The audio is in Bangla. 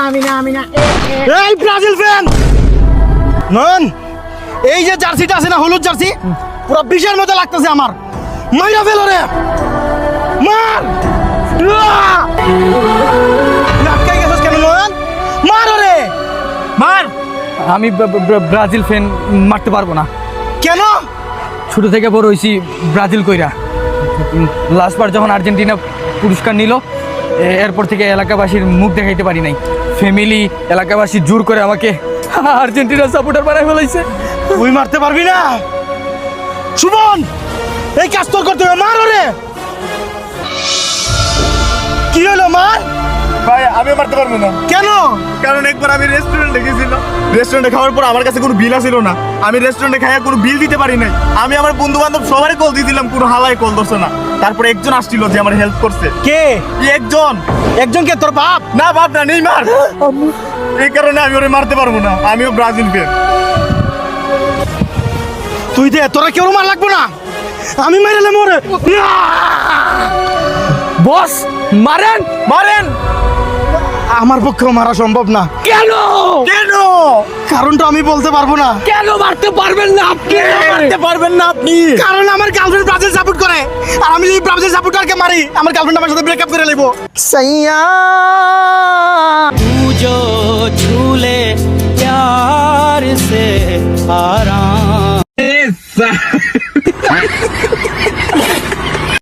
আমি না এই ব্রাজিল ফ্যান নন, এই যে জার্সিটা আছে না, হলুদ জার্সি, পুরো বিশের মতো লাগতেছে আমার। মাইরা ফেল রে, মার। আটকাই গেছিস কেন নয়ন? মার রে, মার। আমি ব্রাজিল ফ্যান মারতে পারবো না। কেন? ছোট থেকে বড় হয়েছি ব্রাজিল কইরা। লাস্টবার যখন আর্জেন্টিনা পুরস্কার নিল, এরপর থেকে এলাকাবাসীর মুখ দেখাইতে পারি নাই। ফ্যামিলি, এলাকাবাসী জোর করে আমাকে আর্জেন্টিনার সাপোর্টার বানাই ফেলাইছে। তুই মারতে পারবি না সুমন, এই কাজ তোর করতে হবে। মার রে। কি হলো, মার। ভাই আমি মারতে পারবো না। কেন? কারণ একবার আমি রেস্টুরেন্টে গেছিলাম, রেস্টুরেন্টে খাওয়ার পর আমার কাছে কোনো বিল আসিল না। আমি রেস্টুরেন্টে খাইয়া কোনো বিল দিতে পারি নাই। আমি আমার বন্ধু বান্ধব সবারই কল দিয়েছিলাম, কোনো হালাই কল ধরছে না। তারপরে একজন আসছিল যে আমার হেল্প করছে। কে? একজন। একজনকে? তোর বাপ? না বাপ না, নেই মার। এই কারণে আমি ওরে মারতে পারবো না। আমিও ব্রাজিল ফ্যান। তুই দে, তোরা কেউ মার লাগবো না, আমি মাইরালে মরে। বস মারেন মারেন। আমার পক্ষেও মারা সম্ভব না। কেন? কেন? কারণটা আমি বলতে পারবো না। কেন মারতে পারবেন না আপনি? মারতে পারবেন না আপনি? কারণ আমার গার্লফ্রেন্ড ব্রাজিল সাপোর্ট করে, আর আমি যদি ব্রাজিল সাপোর্টারকে মারি, আমার গার্লফ্রেন্ড আমার সাথে ব্রেকআপ করে নেবো। সাইয়া तू जो झूले प्यार से